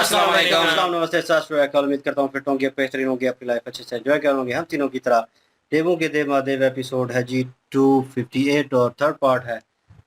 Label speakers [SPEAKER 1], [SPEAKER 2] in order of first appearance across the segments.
[SPEAKER 1] अस्सलाम वालेकुम।
[SPEAKER 2] अस्सलाम, नमस्ते, सत श्री अकाल। उम्मीद करता हूँ फिट होंगे, बेहतरीन होंगे, अपनी लाइफ अच्छे से एंजॉय करोगे हम तीनों की तरह। देवों के देव महादेव एपिसोड है जी 258 और थर्ड पार्ट है।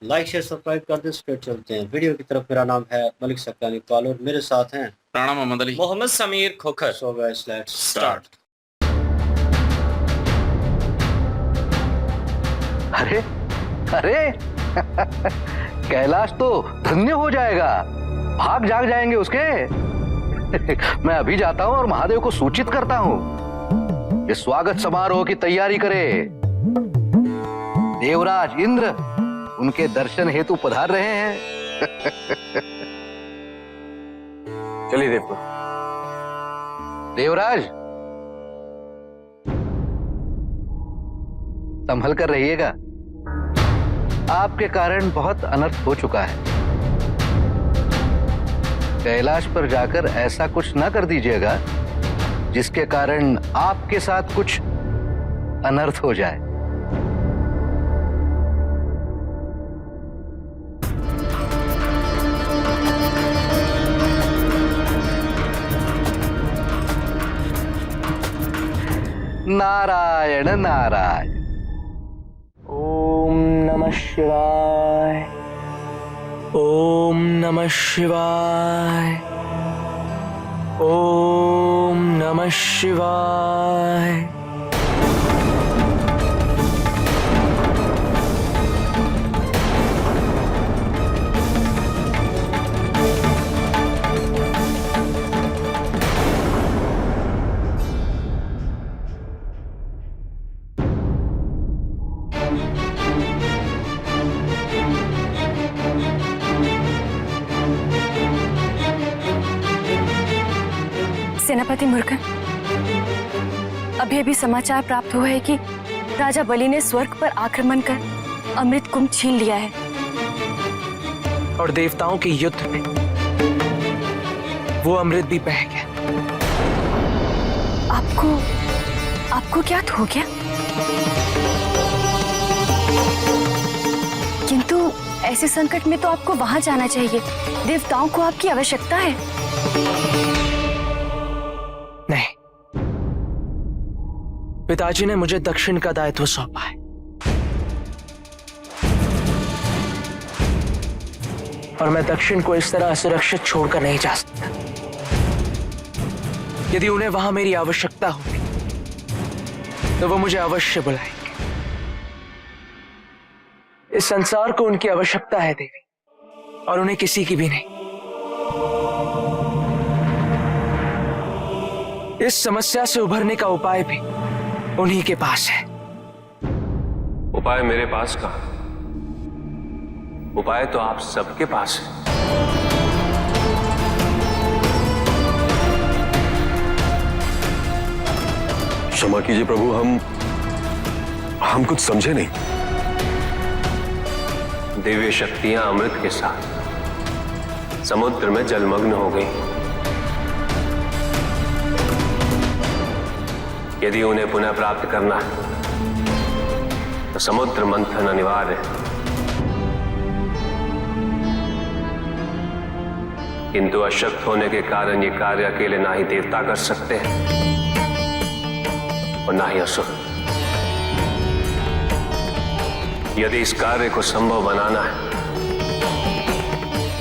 [SPEAKER 2] लाइक शेयर सब्सक्राइब कर दे, स्ट्रेट चलते हैं वीडियो की तरफ। मेरा नाम है मलिक सक्तानी इकबाल और मेरे साथ हैं
[SPEAKER 1] Rana Mohammad Ali,
[SPEAKER 3] Mohammad Sameer Khokhar.
[SPEAKER 2] So guys let's
[SPEAKER 1] start.
[SPEAKER 4] अरे अरे कैलाश तो धन्य हो जाएगा, भाग जाग जाएंगे उसके। मैं अभी जाता हूं और महादेव को सूचित करता हूं, इस स्वागत समारोह की तैयारी करे। देवराज इंद्र उनके दर्शन हेतु पधार रहे हैं।
[SPEAKER 3] चलिए देवपुर।
[SPEAKER 4] देवराज संभल कर रहिएगा, आपके कारण बहुत अनर्थ हो चुका है। कैलाश पर जाकर ऐसा कुछ ना कर दीजिएगा जिसके कारण आपके साथ कुछ अनर्थ हो जाए। नारायण नारायण।
[SPEAKER 3] ओम नमः शिवाय, ओम नमः शिवाय, ओम नमः शिवाय।
[SPEAKER 5] सेनापति मुर्गन, अभी अभी समाचार प्राप्त हुआ है कि राजा बलि ने स्वर्ग पर आक्रमण कर अमृत कुंभ छीन लिया है
[SPEAKER 3] और देवताओं के युद्ध में वो अमृत भी बह गया।
[SPEAKER 5] आपको क्या हो गया? किंतु ऐसे संकट में तो आपको वहां जाना चाहिए, देवताओं को आपकी आवश्यकता है।
[SPEAKER 3] नहीं, पिताजी ने मुझे दक्षिण का दायित्व सौंपा है और मैं दक्षिण को इस तरह असुरक्षित छोड़कर नहीं जा सकता। यदि उन्हें वहां मेरी आवश्यकता होगी तो वो मुझे अवश्य बुलाएंगे। इस संसार को उनकी आवश्यकता है देवी, और उन्हें किसी की भी नहीं। इस समस्या से उभरने का उपाय भी उन्हीं के पास है।
[SPEAKER 6] उपाय मेरे पास का, उपाय तो आप सबके पास है।
[SPEAKER 7] क्षमा कीजिए प्रभु, हम कुछ समझे नहीं।
[SPEAKER 6] दिव्य शक्तियां अमृत के साथ समुद्र में जलमग्न हो गई। यदि उन्हें पुनः प्राप्त करना है तो समुद्र मंथन अनिवार्य है। किंतु अशक्त होने के कारण ये कार्य अकेले ना ही देवता कर सकते हैं और ना ही असुर। यदि इस कार्य को संभव बनाना है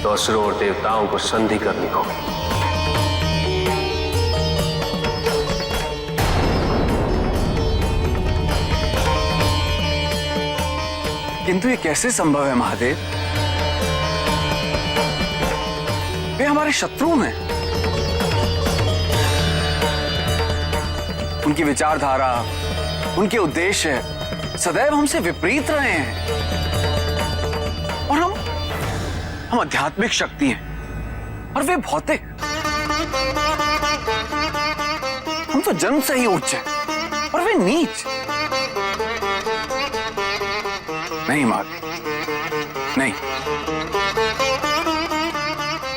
[SPEAKER 6] तो असुरों और देवताओं को संधि करनी होगी।
[SPEAKER 8] किंतु ये कैसे संभव है महादेव? वे हमारे शत्रु हैं। उनकी विचारधारा, उनके उद्देश्य सदैव हमसे विपरीत रहे हैं। और हम आध्यात्मिक शक्ति हैं और वे भौतिक। हम तो जन्म से ही उच्च हैं और वे नीच। नहीं माँ, नहीं,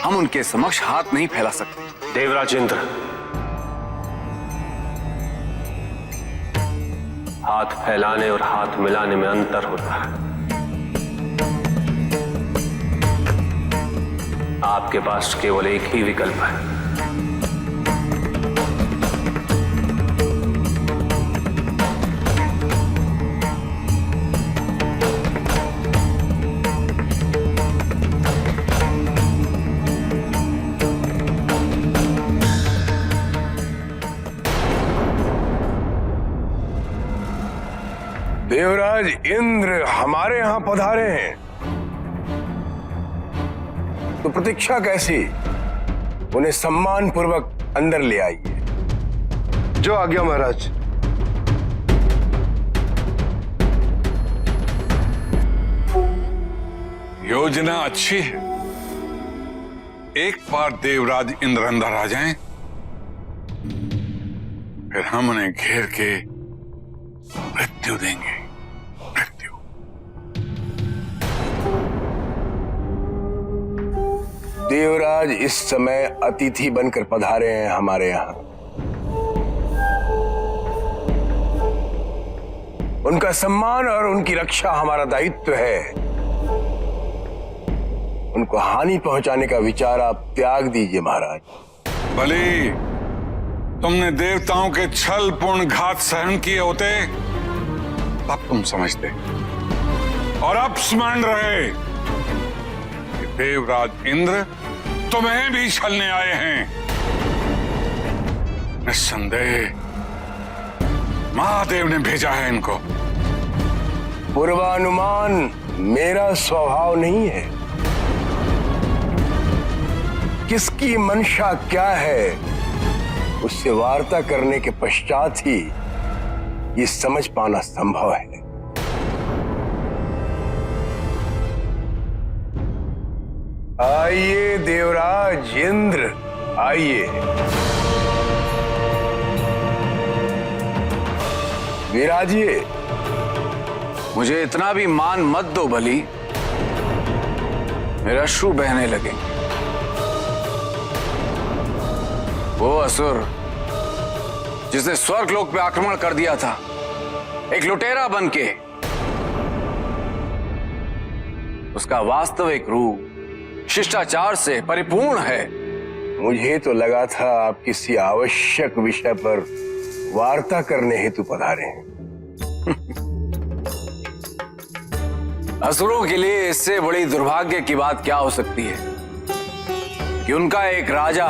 [SPEAKER 8] हम उनके समक्ष हाथ नहीं फैला सकते।
[SPEAKER 6] देवराज इंद्र, हाथ फैलाने और हाथ मिलाने में अंतर होता है। आपके पास केवल एक ही विकल्प है,
[SPEAKER 1] देवराज इंद्र हमारे यहाँ पधारे हैं, तो प्रतीक्षा कैसी? उन्हें सम्मान पूर्वक अंदर ले आइए।
[SPEAKER 7] जो आज्ञा महाराज।
[SPEAKER 9] योजना अच्छी है। एक बार देवराज इंद्र अंदर आ जाएं, फिर हम उन्हें घेर के मृत्यु देंगे। मृत्यु।
[SPEAKER 1] देवराज इस समय अतिथि बनकर पधारे हैं हमारे यहाँ। उनका सम्मान और उनकी रक्षा हमारा दायित्व है। उनको हानि पहुंचाने का विचार आप त्याग दीजिए महाराज।
[SPEAKER 9] बलि, तुमने देवताओं के छल पूर्ण घात सहन किए होते तब तुम समझते, और अब स्मरण रहे कि देवराज इंद्र तुम्हें भी छलने आए हैं। निस्संदेह महादेव ने भेजा है इनको।
[SPEAKER 1] पूर्वानुमान मेरा स्वभाव नहीं है। किसकी मंशा क्या है, उससे वार्ता करने के पश्चात ही ये समझ पाना संभव है। आइए देवराज इंद्र, आइए। विराजिए।
[SPEAKER 8] मुझे इतना भी मान मत दो बलि, मेरे अश्रु बहने लगे। वो असुर जिसने स्वर्गलोक पे आक्रमण कर दिया था, एक लुटेरा बनके, उसका वास्तविक रूप शिष्टाचार से परिपूर्ण है।
[SPEAKER 1] मुझे तो लगा था आप किसी आवश्यक विषय पर वार्ता करने हेतु पधारे हैं।
[SPEAKER 8] असुरों के लिए इससे बड़ी दुर्भाग्य की बात क्या हो सकती है कि उनका एक राजा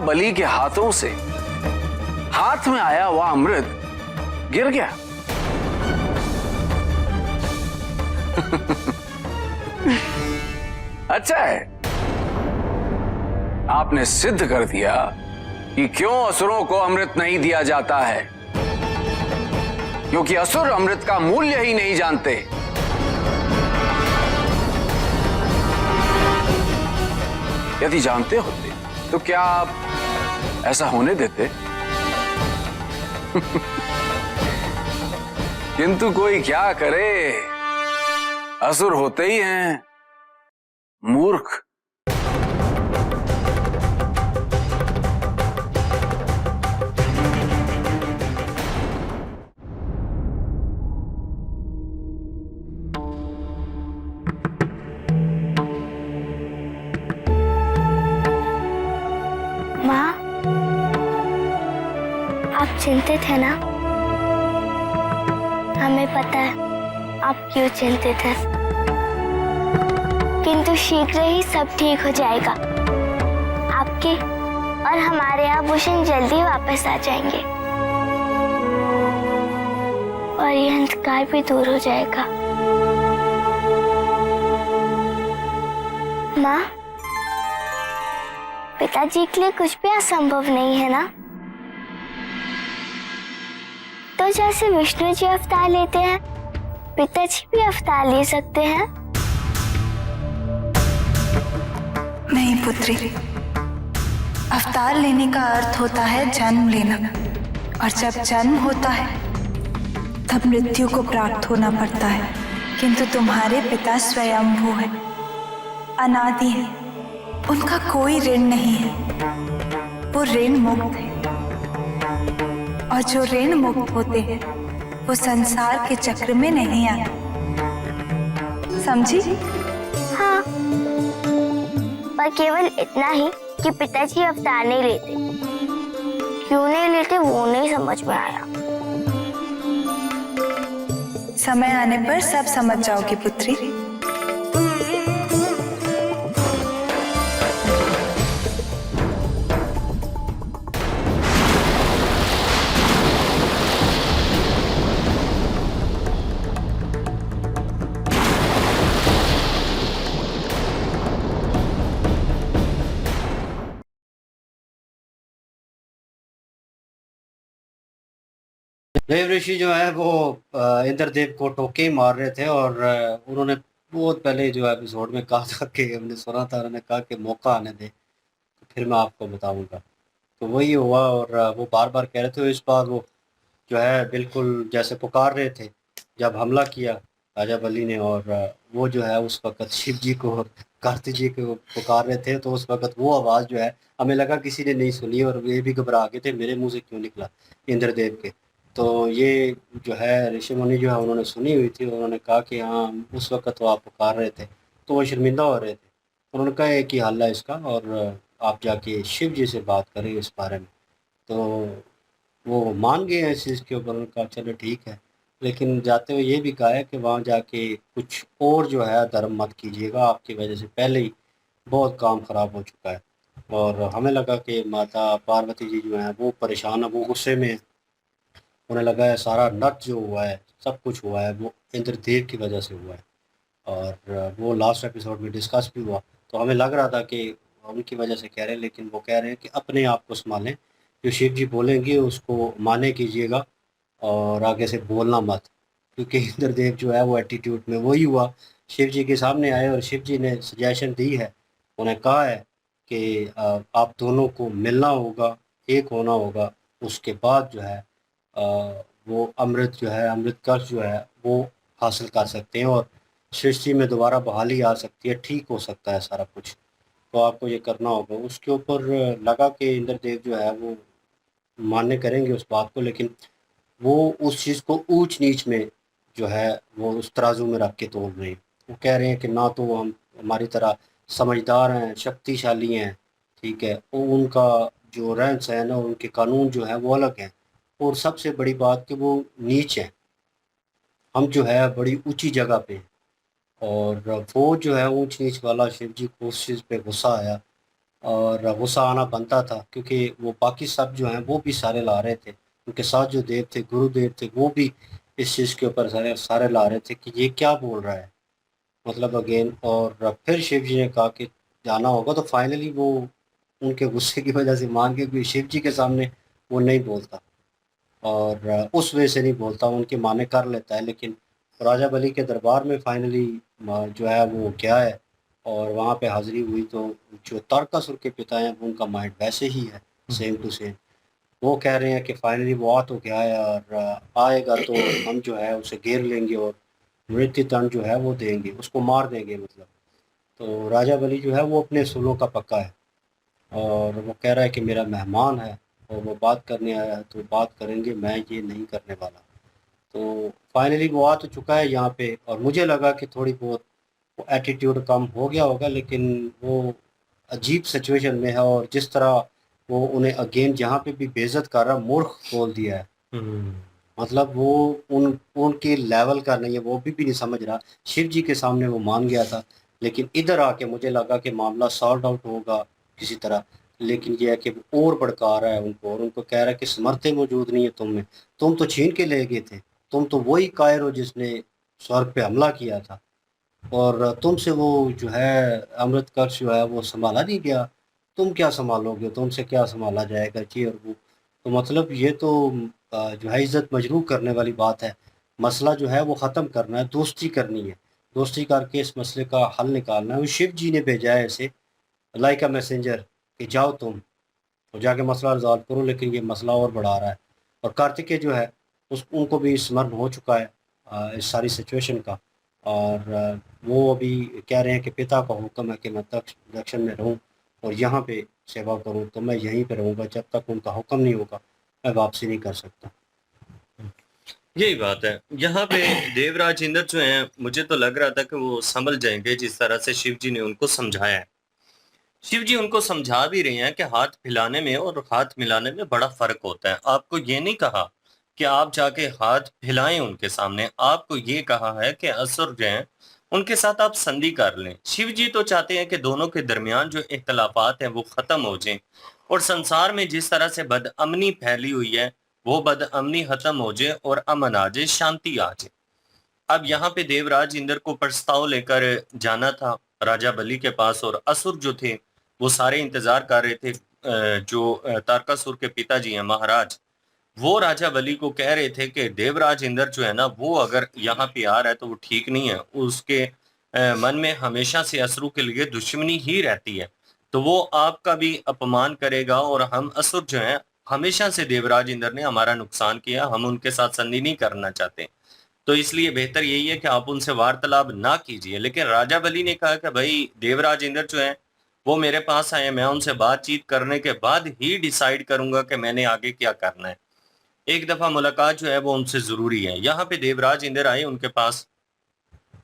[SPEAKER 8] बलि के हाथों से हाथ में आया हुआ अमृत गिर गया। अच्छा है, आपने सिद्ध कर दिया कि क्यों असुरों को अमृत नहीं दिया जाता है, क्योंकि असुर अमृत का मूल्य ही नहीं जानते। यदि जानते होते तो क्या आप ऐसा होने देते? किंतु कोई क्या करे, असुर होते ही हैं मूर्ख।
[SPEAKER 10] माँ, आप चिंतित है ना? हमें पता है आप क्यों चिंतित हैं, किंतु शीघ्र ही सब ठीक हो जाएगा। आपके और हमारे आभूषण जल्दी वापस आ जाएंगे और ये अंधकार भी दूर हो जाएगा। माँ, पिताजी के लिए कुछ भी असंभव नहीं है ना? तो जैसे विष्णु जी अवतार लेते हैं, पिताजी भी अवतार ले सकते हैं।
[SPEAKER 11] नहीं पुत्री, अवतार लेने का अर्थ होता है जन्म लेना, और जब जन्म होता है तब मृत्यु को प्राप्त होना पड़ता है। किंतु तुम्हारे पिता स्वयंभू है, अनादि है, उनका कोई ऋण नहीं है, वो ऋण मुक्त है। और जो ऋण मुक्त होते हैं वो संसार के चक्र में नहीं आते, समझी?
[SPEAKER 10] हाँ, पर केवल इतना ही कि पिताजी अवतार नहीं लेते। क्यों नहीं लेते वो नहीं समझ में आया।
[SPEAKER 11] समय आने पर सब समझ जाओगी पुत्री।
[SPEAKER 2] देव ऋषि जो है वो इंद्रदेव को टोके ही मार रहे थे और उन्होंने बहुत पहले जो एपिसोड में कहा था कि हमने सुना था, उन्होंने कहा कि मौका आने दे तो फिर मैं आपको बताऊंगा। तो वही हुआ और वो बार बार कह रहे थे। इस बार वो जो है बिल्कुल जैसे पुकार रहे थे जब हमला किया राजा बलि ने, और वो जो है उस वक्त शिव जी को और कार्तिक जी को पुकार रहे थे, तो उस वक्त वो आवाज़ जो है हमें लगा किसी ने नहीं सुनी और ये भी घबरा गए थे मेरे मुंह से क्यों निकला इंद्रदेव के। तो ये जो है ऋषि मुनि जो है उन्होंने सुनी हुई थी, उन्होंने कहा कि हाँ उस वक्त तो आप पुकार रहे थे, तो वो शर्मिंदा हो रहे थे। उन्होंने कहा एक ही हल है इसका, और आप जाके शिव जी से बात करें इस बारे में। तो वो मान गए हैं इस चीज़ के ऊपर, उन्होंने कहा चलो ठीक है, लेकिन जाते हुए ये भी कहा है कि वहाँ जाके कुछ और जो है धर्म मत कीजिएगा, आपकी वजह से पहले ही बहुत काम ख़राब हो चुका है। और हमें लगा कि माता पार्वती जी जो हैं वो परेशान है, वो गुस्से में हैं। उन्हें लगा है सारा नट जो हुआ है, सब कुछ हुआ है वो इंद्रदेव की वजह से हुआ है, और वो लास्ट एपिसोड में डिस्कस भी हुआ। तो हमें लग रहा था कि उनकी वजह से कह रहे हैं, लेकिन वो कह रहे हैं कि अपने आप को संभालें, जो शिव जी बोलेंगे उसको माने कीजिएगा और आगे से बोलना मत, क्योंकि इंद्रदेव जो है वो एटीट्यूड में वही हुआ, शिव जी के सामने आए और शिव जी ने सजेशन दी है, उन्हें कहा है कि आप दोनों को मिलना होगा, एक होना होगा, उसके बाद जो है वो अमृत जो है, अमृत कलश जो है वो हासिल कर सकते हैं और सृष्टि में दोबारा बहाली आ सकती है, ठीक हो सकता है सारा कुछ। तो आपको ये करना होगा। उसके ऊपर लगा कि इंद्रदेव जो है वो मान्य करेंगे उस बात को, लेकिन वो उस चीज़ को ऊंच नीच में जो है वो उस तराजू में रख के तोल रहे हैं। वो कह रहे हैं कि ना तो वो हम हमारी तरह समझदार हैं, शक्तिशाली हैं, ठीक है, वो उनका जो रहन सहन है और उनके कानून जो है वो अलग हैं, और सबसे बड़ी बात कि वो नीच हैं, हम जो है बड़ी ऊंची जगह पे हैं। और वो जो है ऊंच नीच वाला शिव जी को उस चीज़ पे गुस्सा आया, और गुस्सा आना बनता था क्योंकि वो बाकी सब जो हैं वो भी सारे ला रहे थे, उनके साथ जो देव थे, गुरुदेव थे, वो भी इस चीज़ के ऊपर सारे सारे ला रहे थे कि ये क्या बोल रहा है, मतलब अगेन। और फिर शिव जी ने कहा कि जाना होगा, तो फाइनली वो उनके गुस्से की वजह से मान के, क्योंकि शिव जी के सामने वो नहीं बोलता और उस वजह से नहीं बोलता, उनके माने कर लेता है। लेकिन राजा बली के दरबार में फाइनली जो है वो गया है और वहाँ पे हाज़िरी हुई, तो जो तारकासुर के पिता हैं वो उनका माइंड वैसे ही है, सेम टू सेम। वो कह रहे हैं कि फाइनली वो आ तो गया है, और आएगा तो हम जो है उसे घेर लेंगे और मृत्यु दंड जो है वो देंगे, उसको मार देंगे मतलब। तो राजा बली जो है वो अपने सूलों का पक्का है, और वो कह रहा है कि मेरा मेहमान है और वो बात करने आया है तो बात करेंगे, मैं ये नहीं करने वाला। तो फाइनली वो आ तो चुका है यहाँ पे, और मुझे लगा कि थोड़ी बहुत वो एटीट्यूड कम हो गया होगा, लेकिन वो अजीब सिचुएशन में है, और जिस तरह वो उन्हें अगेन जहाँ पे भी बेइज्जत कर रहा, मूर्ख बोल दिया है। मतलब वो उनके लेवल का नहीं है, वो भी नहीं समझ रहा। शिव जी के सामने वो मान गया था, लेकिन इधर आके मुझे लगा कि मामला सॉल्व आउट होगा किसी तरह, लेकिन ये है कि वो और भड़का रहा है उनको, और उनको कह रहा है कि समर्थे मौजूद नहीं है तुम में, तुम तो छीन के ले गए थे, तुम तो वही कायर हो जिसने स्वर्ग पे हमला किया था, और तुमसे वो जो है अमृत कलश जो है वो संभाला नहीं गया, तुम क्या संभालोगे, तुमसे क्या संभाला जाएगा जी। और वो तो मतलब ये तो जो है इज्जत मजरूह करने वाली बात है। मसला जो है वो ख़त्म करना है, दोस्ती करनी है, दोस्ती करके इस मसले का हल निकालना है। वो शिव जी ने भेजा है ऐसे लाइक अ मैसेंजर कि जाओ तुम और जाके मसला रिजॉल्व करो, लेकिन ये मसला और बढ़ा रहा है। और कार्तिकेय जो है उस उनको भी स्मरण हो चुका है इस सारी सिचुएशन का, और वो अभी कह रहे हैं कि पिता का हुक्म है कि मैं दक्षिण में रहूं और यहाँ पे सेवा करूं, तो मैं यहीं पे रहूंगा, जब तक उनका हुक्म नहीं होगा मैं वापसी नहीं कर सकता।
[SPEAKER 12] यही बात है। यहाँ पे देवराज इंद्र जो हैं, मुझे तो लग रहा था कि वो संभल जाएंगे जिस तरह से शिव जी ने उनको समझाया है। शिव जी उनको समझा भी रहे हैं कि हाथ फैलाने में और हाथ मिलाने में बड़ा फर्क होता है। आपको ये नहीं कहा कि आप जाके हाथ फैलाएं उनके सामने, आपको ये कहा है कि असुर जो हैं उनके साथ आप संधि कर लें। शिव जी तो चाहते हैं कि दोनों के दरमियान जो इख्तलाफात हैं वो खत्म हो जाएं, और संसार में जिस तरह से बदअमनी फैली हुई है वो बदअमनी खत्म हो जाए और अमन आ जाए, शांति आ जाए। अब यहाँ पे देवराज इंद्र को प्रस्ताव लेकर जाना था राजा बलि के पास, और असुर जो थे वो सारे इंतजार कर रहे थे। जो तारकासुर के पिताजी हैं महाराज, वो राजा बलि को कह रहे थे कि देवराज इंद्र जो है ना, वो अगर यहाँ पे आ रहा है तो वो ठीक नहीं है, उसके मन में हमेशा से असुरों के लिए दुश्मनी ही रहती है, तो वो आपका भी अपमान करेगा, और हम असुर जो हैं हमेशा से देवराज इंद्र ने हमारा नुकसान किया, हम उनके साथ संधि नहीं करना चाहते, तो इसलिए बेहतर यही है कि आप उनसे वार्तालाप ना कीजिए। लेकिन राजा बलि ने कहा कि भाई देवराज इंद्र जो है वो मेरे पास आए, मैं उनसे बातचीत करने के बाद ही डिसाइड करूंगा कि मैंने आगे क्या करना है। एक दफा मुलाकात जो है वो उनसे जरूरी है। यहाँ पे देवराज इंद्र आए उनके पास।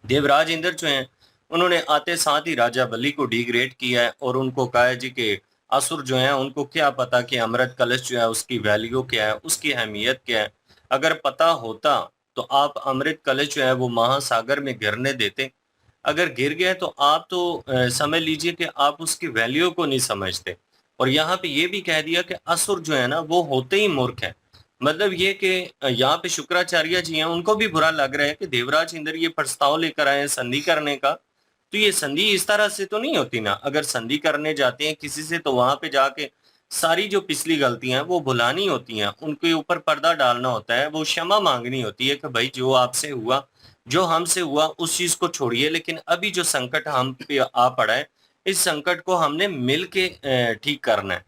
[SPEAKER 12] देवराज इंद्र जो हैं उन्होंने आते साथ ही राजा बलि को डिग्रेड किया है और उनको कहा है जी कि असुर जो हैं उनको क्या पता कि अमृत कलश जो है उसकी वैल्यू क्या है, उसकी अहमियत क्या है। अगर पता होता तो आप अमृत कलश जो है वो महासागर में गिरने देते। अगर गिर गए तो आप तो समझ लीजिए कि आप उसकी वैल्यू को नहीं समझते। और यहाँ पे ये भी कह दिया कि असुर जो है ना वो होते ही मूर्ख है। मतलब ये कि यहाँ पे शुक्राचार्य जी हैं, उनको भी बुरा लग रहा है कि देवराज इंद्र ये प्रस्ताव लेकर आए हैं संधि करने का, तो ये संधि इस तरह से तो नहीं होती ना। अगर संधि करने जाते हैं किसी से तो वहां पे जाके सारी जो पिछली गलतियां हैं वो भुलानी होती हैं, उनके ऊपर पर्दा डालना होता है, वो क्षमा मांगनी होती है कि भाई जो आपसे हुआ, जो हमसे हुआ उस चीज को छोड़िए, लेकिन अभी जो संकट हम पे आ पड़ा है इस संकट को हमने मिल के ठीक करना है।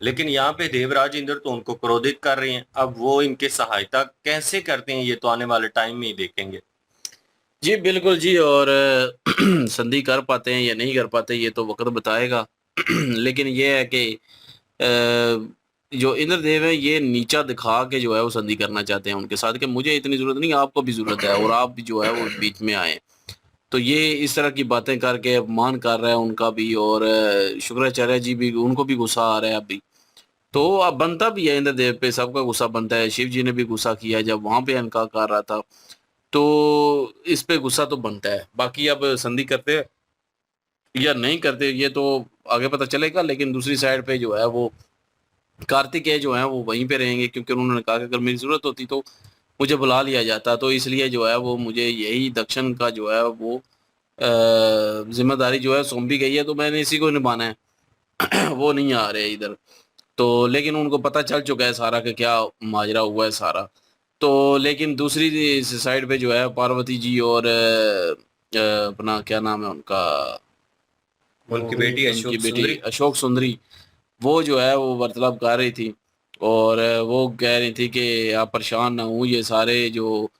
[SPEAKER 12] लेकिन यहाँ पे देवराज इंद्र तो उनको क्रोधित कर रहे हैं। अब वो इनके सहायता कैसे करते हैं ये तो आने वाले टाइम में ही देखेंगे।
[SPEAKER 13] जी बिल्कुल जी। और संधि कर पाते हैं या नहीं कर पाते ये तो वक्त बताएगा। लेकिन ये है कि जो इंद्रदेव है ये नीचा दिखा के जो है वो संधि करना चाहते हैं उनके साथ कि मुझे इतनी जरूरत नहीं, आपको भी जरूरत है और आप भी जो है वो बीच में आए। तो ये इस तरह की बातें करके अपमान कर रहा है उनका भी, और शुक्राचार्य जी भी, उनको भी गुस्सा आ रहा है अभी। तो अब बनता भी है इंद्रदेव पे, सबका गुस्सा बनता है। शिव जी ने भी गुस्सा किया जब वहां पे इनकार कर रहा था, तो इस पे गुस्सा तो बनता है। बाकी अब संधि करते या नहीं करते ये तो आगे पता चलेगा। लेकिन दूसरी साइड पे जो है वो कार्तिकेय जो है वो वहीं पे रहेंगे, क्योंकि उन्होंने कहा कि अगर मेरी जरूरत होती तो मुझे बुला लिया जाता। तो इसलिए जो है वो मुझे यही दक्षिण का जो है वो जिम्मेदारी जो है सौंपी गई है, तो मैंने इसी को निभाना है। वो नहीं आ रहे इधर तो, लेकिन उनको पता चल चुका है सारा कि क्या माजरा हुआ है सारा। तो लेकिन दूसरी साइड पे जो है पार्वती जी और अपना क्या नाम है उनका,
[SPEAKER 12] उनकी बेटी
[SPEAKER 13] अशोक सुंदरी, वो जो है वो वार्तालाप कर रही थी और वो कह रही थी कि आप परेशान ना हो, ये सारे जो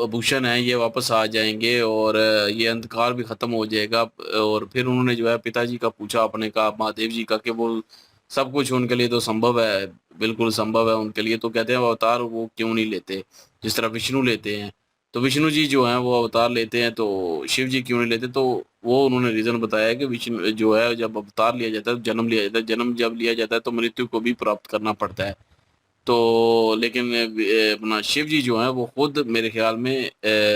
[SPEAKER 13] भूषण हैं ये वापस आ जाएंगे और ये अंधकार भी ख़त्म हो जाएगा। और फिर उन्होंने जो है पिताजी का पूछा अपने का, महादेव जी का, कि वो सब कुछ उनके लिए तो संभव है, बिल्कुल संभव है उनके लिए। तो कहते हैं वो अवतार वो क्यों नहीं लेते जिस तरह विष्णु लेते हैं। तो विष्णु जी जो हैं वो अवतार लेते हैं, तो शिव जी क्यों नहीं लेते। तो वो उन्होंने रीज़न बताया कि विष्णु जो है जब अवतार लिया जाता है, जन्म लिया जाता है, जन्म जब लिया जाता है तो मृत्यु को भी प्राप्त करना पड़ता है। तो लेकिन अपना शिव जी जो हैं वो खुद मेरे ख्याल में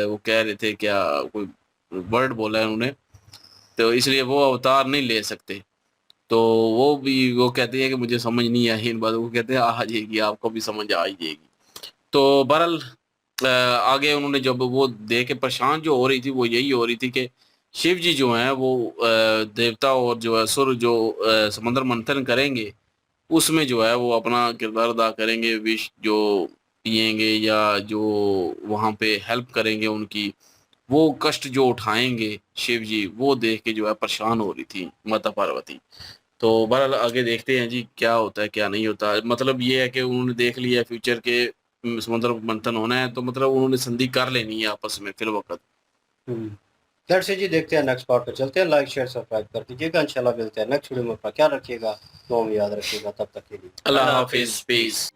[SPEAKER 13] वो कह रहे थे, क्या कोई वर्ड बोला है उन्होंने, तो इसलिए वो अवतार नहीं ले सकते। तो वो कहते हैं कि मुझे समझ नहीं आई इन बातों को, कहते हैं आ जाएगी, आपको भी समझ आ ही जाएगी। तो बहरहाल आगे उन्होंने जब वो देख के परेशान जो हो रही थी वो यही हो रही थी कि शिव जी जो हैं वो देवता और जो है असुर जो समंदर मंथन करेंगे उसमें जो है वो अपना किरदार अदा करेंगे, विष जो पिएंगे या जो वहाँ पे हेल्प करेंगे उनकी, वो कष्ट जो उठाएंगे शिव जी, वो देख के जो है परेशान हो रही थी माता पार्वती। तो बहरहाल आगे देखते हैं जी क्या होता है क्या नहीं होता। मतलब ये है कि उन्होंने देख लिया फ्यूचर के समुद्र मंथन होना है, तो मतलब उन्होंने संधि कर लेनी है आपस में फिर वक्त।
[SPEAKER 2] लेट्स सी जी, देखते हैं नेक्स्ट पार्ट पे चलते हैं। लाइक शेयर सब्सक्राइब कर दीजिएगा। इंशाल्लाह मिलते हैं नेक्स्ट वीडियो में। अपना ख्याल रखिएगा, दुआ में याद रखिएगा। तब तक के लिए
[SPEAKER 13] अल्लाह हाफिज, पीस।